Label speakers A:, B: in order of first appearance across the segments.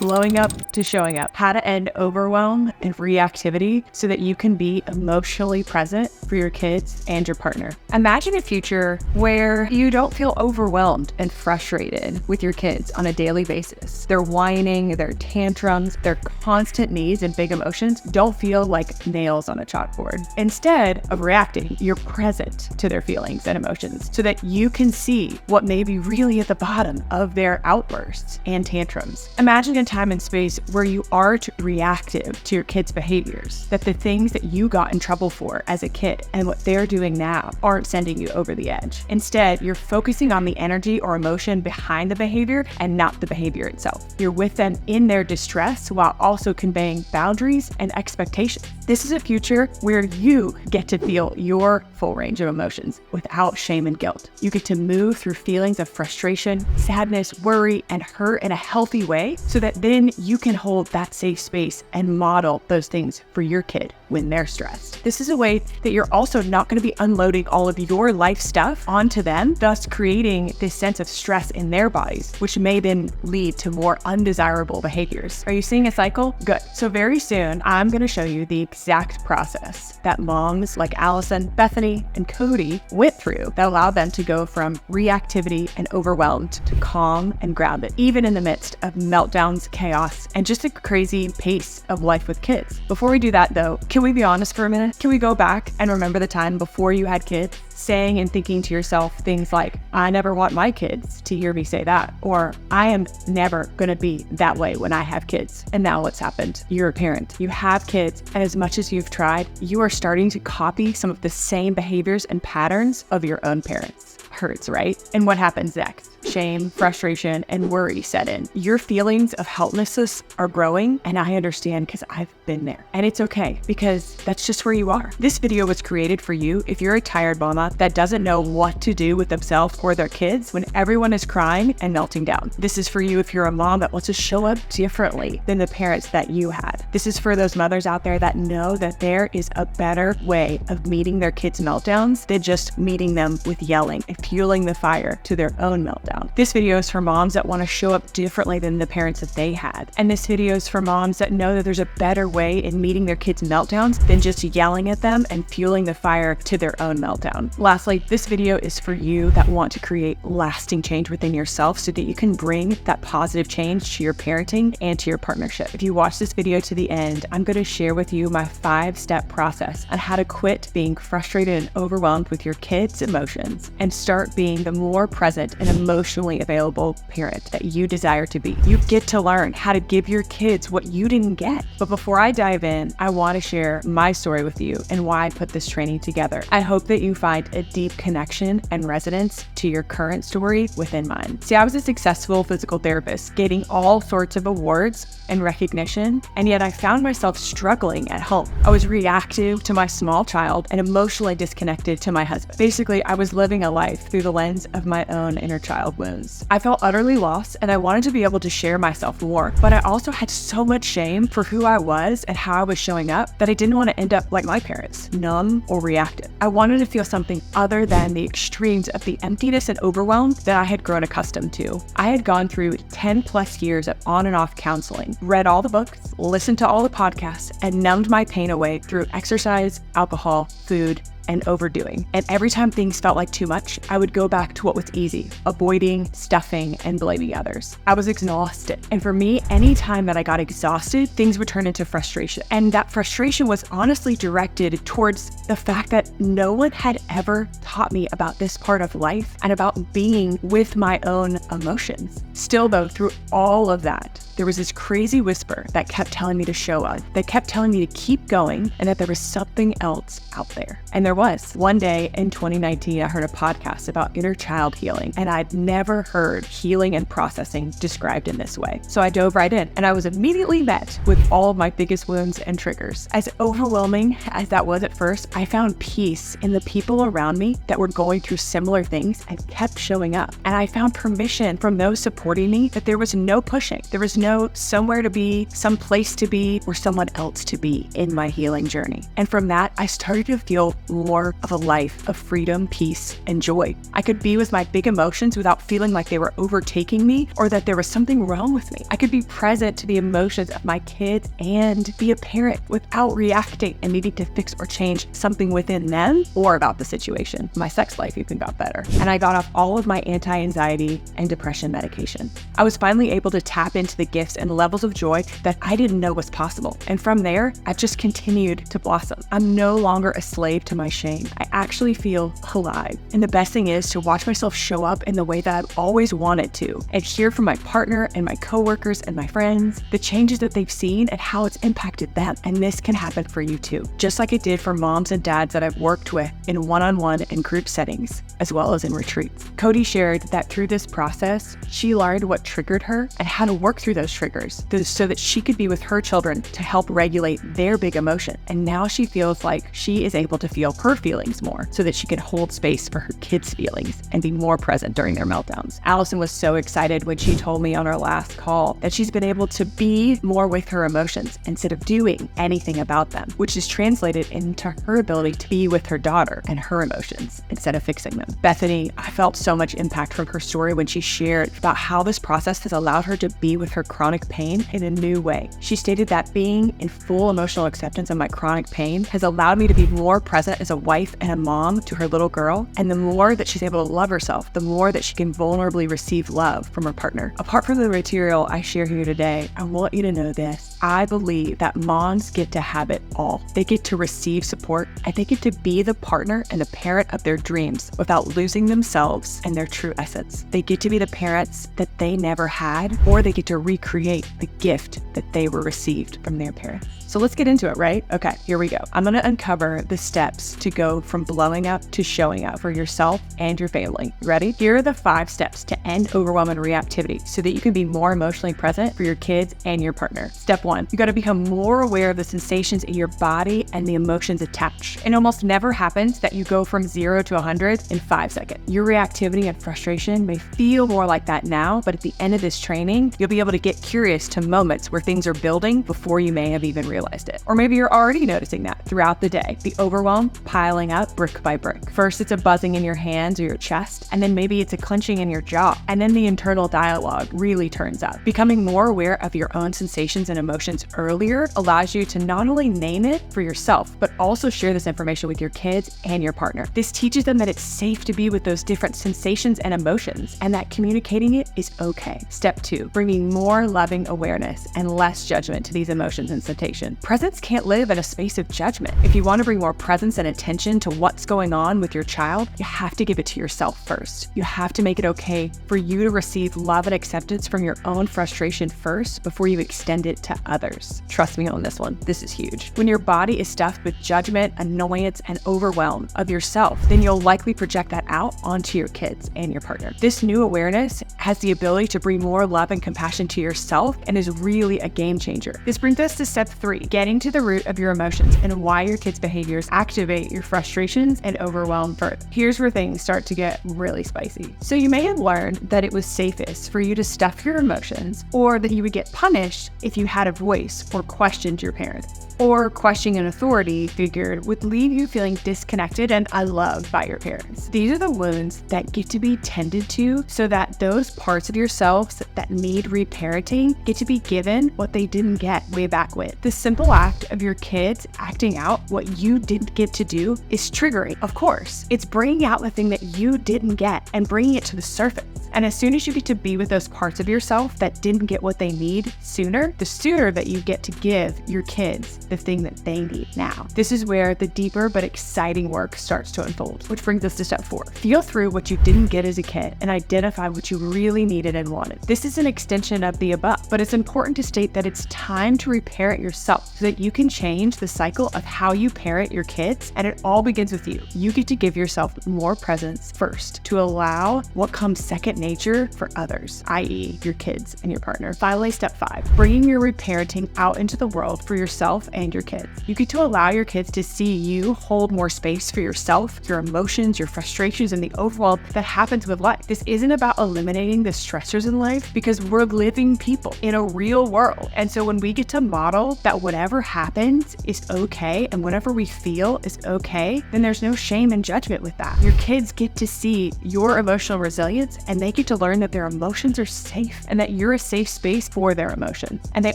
A: blowing up to showing up, how to end overwhelm and reactivity so that you can be emotionally present for your kids and your partner. Imagine a future where you don't feel overwhelmed and frustrated with your kids on a daily basis. Their whining, their tantrums, their constant needs and big emotions don't feel like nails on a chalkboard. Instead of reacting, you're present to their feelings and emotions so that you can see what may be really at the bottom of their outbursts and tantrums. Imagine a time and space where you aren't reactive to your kids' behaviors, that the things that you got in trouble for as a kid and what they're doing now aren't sending you over the edge. Instead, you're focusing on the energy or emotion behind the behavior and not the behavior itself. You're with them in their distress while also conveying boundaries and expectations. This is a future where you get to feel your full range of emotions without shame and guilt. You get to move through feelings of frustration, sadness, worry, and hurt in a healthy way so that then you can hold that safe space and model those things for your kid when they're stressed. This is a way that you're also not going to be unloading all of your life stuff onto them, thus creating this sense of stress in their bodies, which may then lead to more undesirable behaviors. Are you seeing a cycle? Good. So very soon, I'm going to show you the exact process that moms like Allison, Bethany, and Cody went through that allowed them to go from reactivity and overwhelmed to calm and grounded, even in the midst of meltdowns, chaos, and just a crazy pace of life with kids. Before we do that though, can we be honest for a minute? Can we go back and remember the time before you had kids? Saying and thinking to yourself things like, I never want my kids to hear me say that, or I am never gonna be that way when I have kids. And now what's happened? You're a parent, you have kids, and as much as you've tried, you are starting to copy some of the same behaviors and patterns of your own parents. Hurts, right? And what happens next? Shame, frustration, and worry set in. Your feelings of helplessness are growing, and I understand because I've been there. And it's okay, because that's just where you are. This video was created for you if you're a tired mama that doesn't know what to do with themselves or their kids when everyone is crying and melting down. This is for you if you're a mom that wants to show up differently than the parents that you had. This is for those mothers out there that know that there is a better way of meeting their kids' meltdowns than just meeting them with yelling and fueling the fire to their own meltdown. This video is for moms that want to show up differently than the parents that they had. And this video is for moms that know that there's a better way in meeting their kids' meltdowns than just yelling at them and fueling the fire to their own meltdown. Lastly, this video is for you that want to create lasting change within yourself so that you can bring that positive change to your parenting and to your partnership. If you watch this video to the end, I'm going to share with you my 5-step process on how to quit being frustrated and overwhelmed with your kids' emotions and start being the more present and emotionally available parent that you desire to be. You get to learn how to give your kids what you didn't get. But before I dive in, I want to share my story with you and why I put this training together. I hope that you find a deep connection and resonance to your current story within mine. See, I was a successful physical therapist, getting all sorts of awards and recognition, and yet I found myself struggling at home. I was reactive to my small child and emotionally disconnected to my husband. Basically, I was living a life through the lens of my own inner child wounds. I felt utterly lost and I wanted to be able to share myself more, but I also had so much shame for who I was and how I was showing up that I didn't want to end up like my parents, numb or reactive. I wanted to feel something other than the extremes of the emptiness and overwhelm that I had grown accustomed to. I had gone through 10 plus years of on and off counseling, read all the books, listened to all the podcasts, and numbed my pain away through exercise, alcohol, food, and overdoing. And every time things felt like too much, I would go back to what was easy, avoiding, stuffing, and blaming others. I was exhausted. And for me, any time that I got exhausted, things would turn into frustration. And that frustration was honestly directed towards the fact that no one had ever taught me about this part of life and about being with my own emotions. Still though, through all of that, there was this crazy whisper that kept telling me to show up, that kept telling me to keep going, and that there was something else out there. And there was. One day in 2019, I heard a podcast about inner child healing, and I'd never heard healing and processing described in this way. So I dove right in, and I was immediately met with all of my biggest wounds and triggers. As overwhelming as that was at first, I found peace in the people around me that were going through similar things and kept showing up. And I found permission from those supporting me that there was no pushing, there was know somewhere to be, some place to be, or someone else to be in my healing journey. And from that, I started to feel more of a life of freedom, peace, and joy. I could be with my big emotions without feeling like they were overtaking me or that there was something wrong with me. I could be present to the emotions of my kids and be a parent without reacting and needing to fix or change something within them or about the situation. My sex life even got better. And I got off all of my anti-anxiety and depression medication. I was finally able to tap into the gifts and levels of joy that I didn't know was possible. And from there, I've just continued to blossom. I'm no longer a slave to my shame. I actually feel alive. And the best thing is to watch myself show up in the way that I've always wanted to and hear from my partner and my coworkers and my friends the changes that they've seen and how it's impacted them. And this can happen for you too, just like it did for moms and dads that I've worked with in one-on-one and group settings, as well as in retreats. Cody shared that through this process, she learned what triggered her and how to work through those triggers so that she could be with her children to help regulate their big emotion. And now she feels like she is able to feel her feelings more so that she can hold space for her kids' feelings and be more present during their meltdowns. Allison was so excited when she told me on our last call that she's been able to be more with her emotions instead of doing anything about them, which is translated into her ability to be with her daughter and her emotions instead of fixing them. Bethany, I felt so much impact from her story when she shared about how this process has allowed her to be with her chronic pain in a new way. She stated that being in full emotional acceptance of my chronic pain has allowed me to be more present as a wife and a mom to her little girl. And the more that she's able to love herself, the more that she can vulnerably receive love from her partner. Apart from the material I share here today, I want you to know this. I believe that moms get to have it all. They get to receive support and they get to be the partner and the parent of their dreams without losing themselves and their true essence. They get to be the parents that they never had, or they get to recreate the gift that they were received from their parents. So let's get into it, right? Okay, here we go. I'm going to uncover the steps to go from blowing up to showing up for yourself and your family. Ready? Here are the 5 steps to end overwhelm and reactivity so that you can be more emotionally present for your kids and your partner. Step 1, you got to become more aware of the sensations in your body and the emotions attached. It almost never happens that you go from 0 to 100 in 5 seconds. Your reactivity and frustration may feel more like that now, but at the end of this training, you'll be able to get curious to moments where things are building before you may have even realized it. Or maybe you're already noticing that throughout the day, the overwhelm piling up brick by brick. First, it's a buzzing in your hands or your chest, and then maybe it's a clenching in your jaw, and then the internal dialogue really turns up. Becoming more aware of your own sensations and emotions earlier allows you to not only name it for yourself, but also share this information with your kids and your partner. This teaches them that it's safe to be with those different sensations and emotions, and that communicating it is okay. Step 2, bringing more loving awareness and less judgment to these emotions and sensations. Presence can't live in a space of judgment. If you want to bring more presence and attention to what's going on with your child, you have to give it to yourself first. You have to make it okay for you to receive love and acceptance from your own frustration first before you extend it to others. Trust me on this one. This is huge. When your body is stuffed with judgment, annoyance, and overwhelm of yourself, then you'll likely project that out onto your kids and your partner. This new awareness has the ability to bring more love and compassion to yourself and is really a game changer. This brings us to step 3, getting to the root of your emotions and why your kids' behaviors activate your frustrations and overwhelm further. Here's where things start to get really spicy. So you may have learned that it was safest for you to stuff your emotions, or that you would get punished if you had a voice or questioned your parents. Or questioning an authority figure would leave you feeling disconnected and unloved by your parents. These are the wounds that get to be tended to so that those parts of yourselves that need reparenting get to be given what they didn't get way back when. The simple act of your kids acting out what you didn't get to do is triggering, of course. It's bringing out the thing that you didn't get and bringing it to the surface. And as soon as you get to be with those parts of yourself that didn't get what they need sooner, the sooner that you get to give your kids the thing that they need now. This is where the deeper but exciting work starts to unfold, which brings us to step 4. Feel through what you didn't get as a kid and identify what you really needed and wanted. This is an extension of the above, but it's important to state that it's time to reparent yourself so that you can change the cycle of how you parent your kids, and it all begins with you. You get to give yourself more presence first to allow what comes second nature for others, i.e. your kids and your partner. Finally, step 5, bringing your reparenting out into the world for yourself and your kids. You get to allow your kids to see you hold more space for yourself, your emotions, your frustrations, and the overwhelm that happens with life. This isn't about eliminating the stressors in life, because we're living people in a real world. And so when we get to model that whatever happens is okay and whatever we feel is okay, then there's no shame and judgment with that. Your kids get to see your emotional resilience, and they get to learn that their emotions are safe and that you're a safe space for their emotions. And they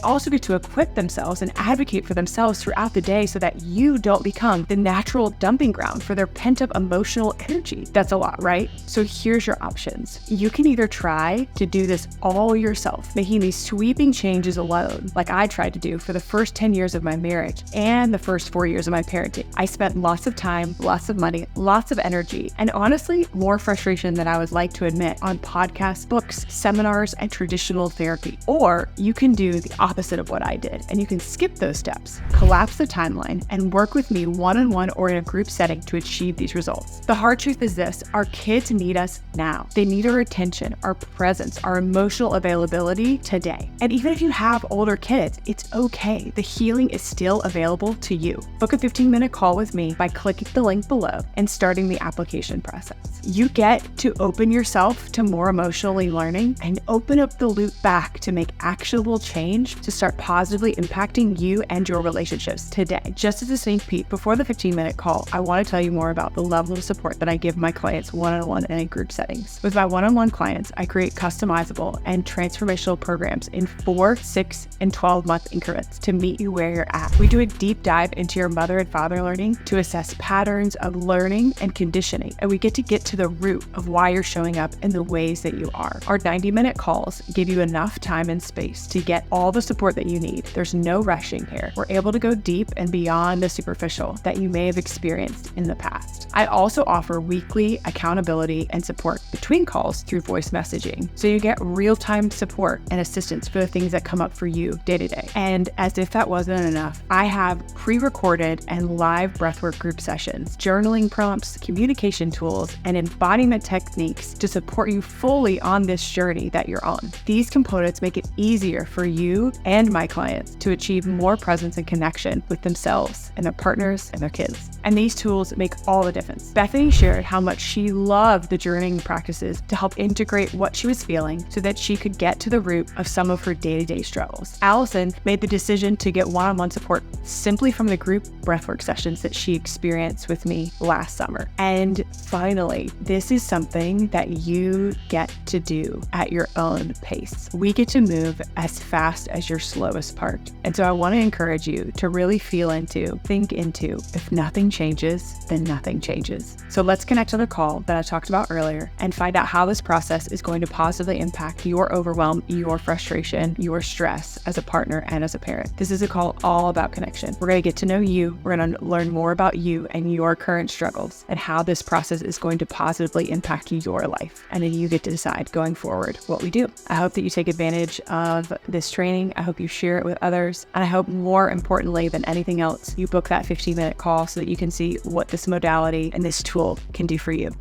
A: also get to equip themselves and advocate for themselves throughout the day so that you don't become the natural dumping ground for their pent-up emotional energy. That's a lot, right? So here's your options. You can either try to do this all yourself, making these sweeping changes alone, like I tried to do for the first 10 years of my marriage and the first 4 years of my parenting. I spent lots of time, lots of money, lots of energy, and honestly, more frustration than I would like to admit on podcasts, books, seminars, and traditional therapy. Or you can do the opposite of what I did, and you can skip those steps, collapse the timeline, and work with me one-on-one or in a group setting to achieve these results. The hard truth is this: our kids need us now. They need our attention, our presence, our emotional availability today. And even if you have older kids, it's okay. The healing is still available to you. Book a 15-minute call with me by clicking the link below and starting the application process. You get to open yourself to more emotionally learning and open up the loop back to make actionable change to start positively impacting you and your relationships today. Just as a sneak peek, before the 15-minute call, I want to tell you more about the level of support that I give my clients one-on-one and in group settings. With my one-on-one clients, I create customizable and transformational programs in 4, 6, and 12-month increments to meet you where you're at. We do a deep dive into your mother and father learning to assess patterns of learning and conditioning, and we get to the root of why you're showing up in the ways that you are. Our 90-minute calls give you enough time and space to get all the support that you need. There's no rushing here. We're able to go deep and beyond the superficial that you may have experienced in the past. I also offer weekly accountability and support between calls through voice messaging, so you get real-time support and assistance for the things that come up for you day to day. And as if that wasn't enough, I have pre-recorded and live breathwork group sessions, journaling prompts, communication tools, and embodiment techniques to support you fully on this journey that you're on. These components make it easier for you and my clients to achieve more presence and connection with themselves and their partners and their kids. And these tools make all the difference. Bethany shared how much she loved the journaling practices to help integrate what she was feeling so that she could get to the root of some of her day-to-day struggles. Allison made the decision to get one-on-one support simply from the group breathwork sessions that she experienced with me last summer. And finally, this is something that you get to do at your own pace. We get to move as fast as your slowest part. And so I want to encourage you to really think into, if nothing changes, then nothing changes. So let's connect on the call that I talked about earlier and find out how this process is going to positively impact your overwhelm, your frustration, your stress as a partner and as a parent. This is a call all about connection. We're going to get to know you. We're going to learn more about you and your current struggles and how this process is going to positively impact your life. And then you get to decide going forward what we do. I hope that you take advantage of this training. I hope you share it with others. And I hope more importantly than anything else, you book that 15-minute call so that you can see what this modality and this tool can do for you.